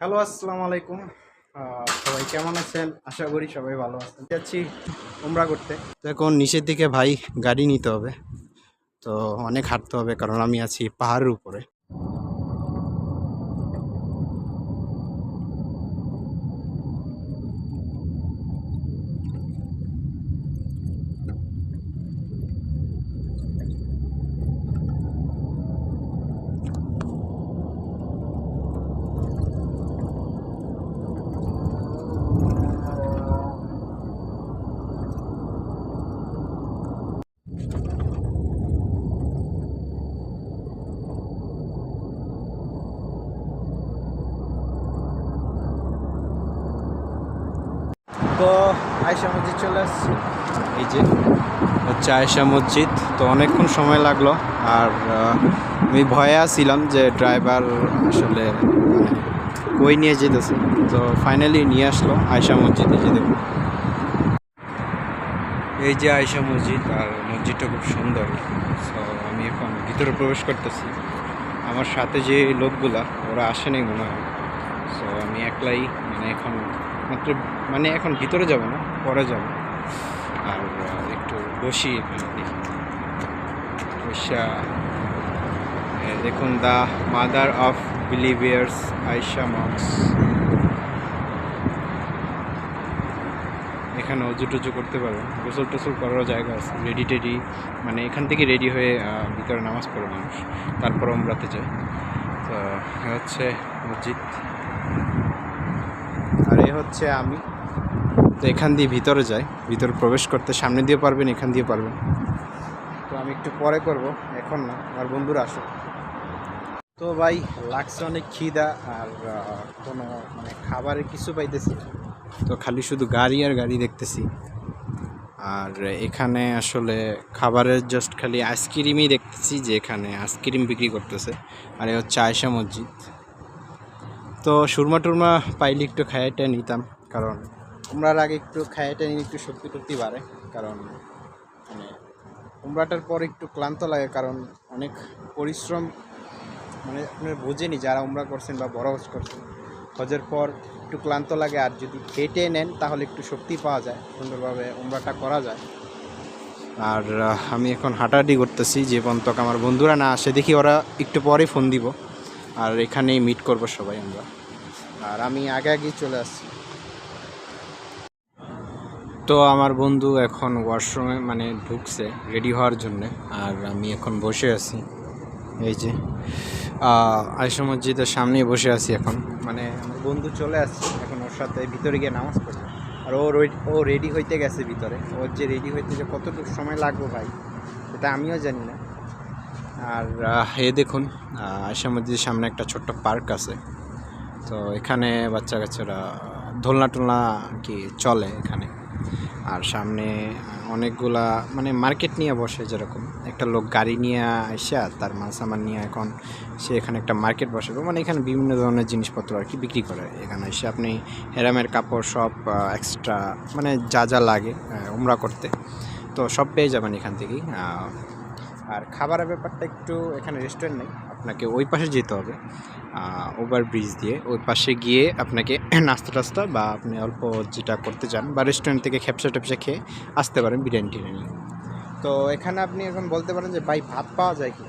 Hello, আসসালামু আলাইকুম। সবাই কেমন আছেন? আশা করি সবাই ভালো আছেন। যাচ্ছি উমরা করতে। তো এখন নিচের দিকে ভাই গাড়ি নিতে হবে। তো অনেক হাঁটতে হবে কারণ আমি আছি পাহাড়ের উপরে। তো আয়েশা মসজিদ চলে আসছি। এই যে হচ্ছে আয়েশা মসজিদ। তো অনেকক্ষণ সময় লাগলো। আর আমি ভয়ে আসছিলাম যে ড্রাইভার আসলে কই নিয়ে যেতেছে। তো ফাইনালি নিয়ে আসলো আয়েশা মসজিদ। এই যে দেখুন, এই যে আয়েশা মসজিদ। আর মসজিদটা খুব সুন্দর। সো আমি এখন ভিতরে প্রবেশ করতেছি। আমার সাথে যে লোকগুলা ওরা আসেনি মনে হয়। সো আমি একলাই এখন মাত্র এখন ভিতরে যাব না, পরে যাব। আর একটু বসি এখানে দেখি আয়েশা। দেখুন, the mother of believers Ayesha মক্স। এখানে অজু টজু করতে পারবেন, গোসল টোসল করারও জায়গা আছে। রেডি টেডি এখান থেকে রেডি হয়ে ভিতরে নামাজ পড়ে মানুষ, তারপর উমরাতে যায়। তো হচ্ছে মসজিদ, আর এ হচ্ছে আমি। তো এখান দিয়ে ভিতরে যাই, ভিতরে প্রবেশ করতে সামনে দিয়ে পারবেন, এখান দিয়ে পারবেন। তো আমি একটু পরে করব, এখন না, আমার বন্ধুরা আসো। তো ভাই লাগছে অনেক খিদা, আর কোনো খাবারের কিছু পাইতেছি না। তো খালি শুধু গাড়ি আর গাড়ি দেখতেছি। আর এখানে আসলে খাবারের জাস্ট খালি আইসক্রিমই দেখতেছি, যে এখানে আইসক্রিম বিক্রি করতেছে। আর এ হচ্ছে আয়েশা মসজিদ। তো সুরমা টুরমা পাইলে একটু খাইটা নিতাম, কারণ উমরার আগে একটু খাইটা নিয়ে একটু শক্তি টক্তি বাড়ে। কারণ উমরাটার পর একটু ক্লান্ত লাগে, কারণ অনেক পরিশ্রম। আপনারা বোঝেনি যারা উমরা করছেন বা বড় হজ করছেন, হজের পর একটু ক্লান্ত লাগে। আর যদি খেটে নেন তাহলে একটু শক্তি পাওয়া যায়, সুন্দরভাবে উমরাটা করা যায়। আর আমি এখন হাঁটাহাঁটি করতেছি, যে পর্যন্ত আমার বন্ধুরা না আসে। দেখি ওরা একটু পরে ফোন দিব, আর এখানেই মিট করব সবাই আমরা। আর আমি আগে আগেই চলে আসছি। তো আমার বন্ধু এখন ওয়াশরুমে ঢুকছে রেডি হওয়ার জন্যে। আর আমি এখন বসে আছি, এই যে আয়েশা মসজিদের সামনেই বসে আছি এখন। আমার বন্ধু চলে আসছে, এখন ওর সাথে ভিতরে গিয়ে নামাজ পড়বে। আর ও রেডি হইতে গেছে ভিতরে। ওর যে রেডি হইতে যে কতটুকু সময় লাগবে ভাই, এটা আমিও জানি না। আর এ দেখুন, আয়েশা মসজিদের সামনে একটা ছোট্ট পার্ক আছে। তো এখানে বাচ্চা কাচ্চারা দোলনা টোলনা কি চলে এখানে। আর সামনে অনেকগুলা মার্কেট নিয়ে বসে, যেরকম একটা লোক গাড়ি নিয়ে আসা তার মাল সামান নিয়ে এখন সে এখানে একটা মার্কেট বসাবে। এখানে বিভিন্ন ধরনের জিনিসপত্র আর কি বিক্রি করে। এখানে এসে আপনি হেরামের কাপড় সব এক্সট্রা যা যা লাগে উমরা করতে, তো সব পেয়ে যাবেন এখান থেকেই। আর খাবারের ব্যাপারটা একটু, এখানে রেস্টুরেন্ট নেই, আপনাকে ওই পাশে যেতে হবে, ওভারব্রিজ দিয়ে ওই পাশে গিয়ে আপনাকে নাস্তা টাস্তা বা আপনি অল্প যেটা করতে চান, বা রেস্টুরেন্ট থেকে খেপসা টেপসা খেয়ে আসতে পারেন বিরিয়ানি টিরিয়ানি। তো এখানে আপনি এখন বলতে পারেন যে ভাই ভাত পাওয়া যায় কি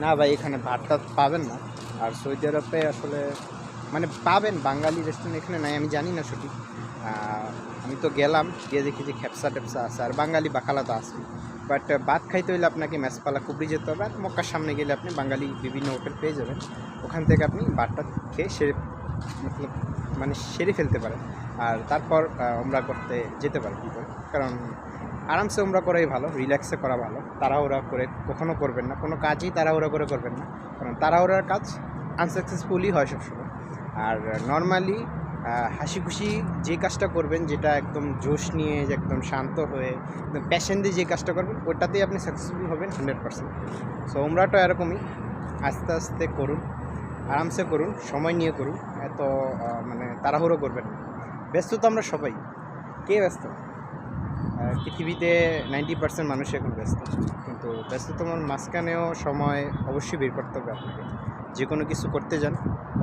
না। ভাই এখানে ভাতটা পাবেন না। আর সৌদি আরবে আসলে পাবেন, বাঙালি রেস্টুরেন্ট এখানে নাই, আমি জানি না সঠিক। আমি তো গেলাম, গিয়ে দেখি যে খেপসা টেপসা আছে, আর বাঙালি বাখালা তো আছে। বাট ভাত খাইতে হইলে আপনাকে মেসপালা কুবরি যেতে হবে। আর মক্কার সামনে গেলে আপনি বাঙালি বিভিন্ন হোটেল পেয়ে যাবেন, ওখান থেকে আপনি ভাতটা খেয়ে সেরে ফেলতে পারেন। আর তারপর উমরা করতে যেতে পারেন ভিতরে। কারণ আরামসে উমরা করাই ভালো, রিল্যাক্সে করা ভালো। তাড়াহুড়া করে কখনো করবেন না, কোনো কাজই তাড়াহুড়া করে করবেন না, কারণ তাড়াহুড়ার কাজ আনসাকসেসফুলই হয় সবসময়। আর নর্মালি হাসি খুশি যে কাজটা করবেন, যেটা একদম জোশ নিয়ে, যে একদম শান্ত হয়ে একদম প্যাশন দিয়ে যে কাজটা করবেন, ওটাতেই আপনি সাকসেসফুল হবেন 100%। সো উমরাটা এরকমই, আস্তে আস্তে করুন, আরামসে করুন, সময় নিয়ে করুন। এত তাড়াহুড়ো করবেন না। ব্যস্ত তো আমরা সবাই, কে ব্যস্ত? পৃথিবীতে 90% মানুষ এখন ব্যস্ত, কিন্তু ব্যস্ততমার মাঝখানেও সময় অবশ্যই বের করতে হবে আপনাকে। যে কোনো কিছু করতে যান,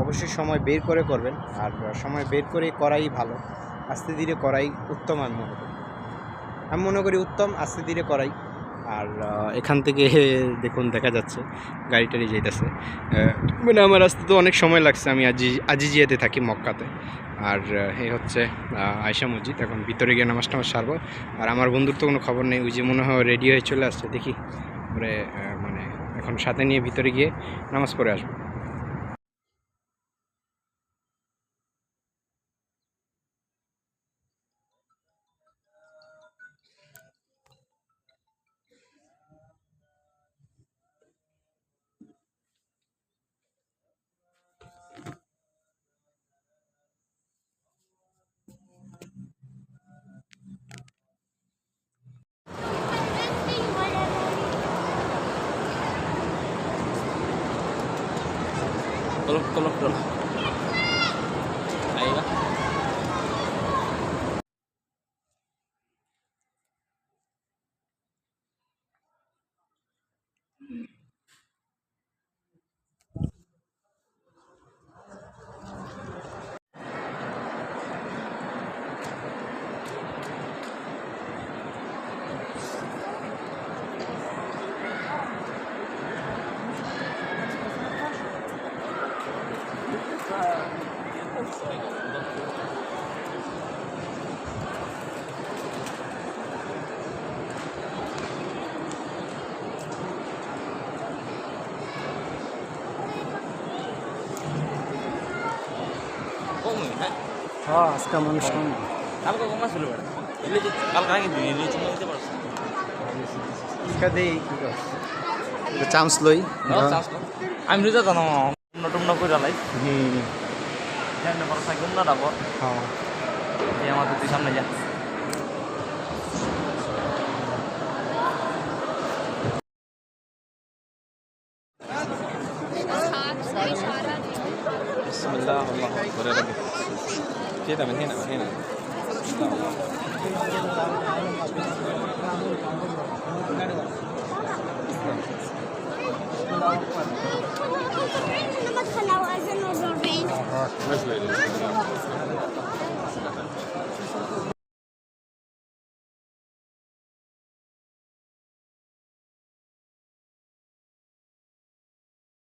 অবশ্যই সময় বের করে করবেন, আর সময় বের করে করাই ভালো, আস্তে ধীরে করাই উত্তম আমি মনে করি উত্তম আস্তে ধীরে করাই। আর এখান থেকে দেখুন দেখা যাচ্ছে গাড়ি টাড়ি যেতেছে, মানে আমার আসতে তো অনেক সময় লাগছে। আমি আজিজিয়াতে থাকি মক্কাতে, আর এই হচ্ছে আয়সা মসজিদ। এখন ভিতরে গিয়ে নামাজ টামাজ সারবো। আর আমার বন্ধুর তো কোনো খবর নেই, ওই যে মনে হয় রেডি হয়ে চলে আসছে, দেখি ওরে মানে এখন সাথে নিয়ে ভিতরে গিয়ে নামাজ পড়ে আসবো। Kolok. Ayo. আজকে মানুষ কম, কালকে কম ছিল কালকে আগে চান্স লই, আমি রোজা জানো টুমনা করে লাই সাইকেল না ডাবো আমাদের তুই সামনে যা। بسم الله الله أكبر يا ربي كده من هنا من هنا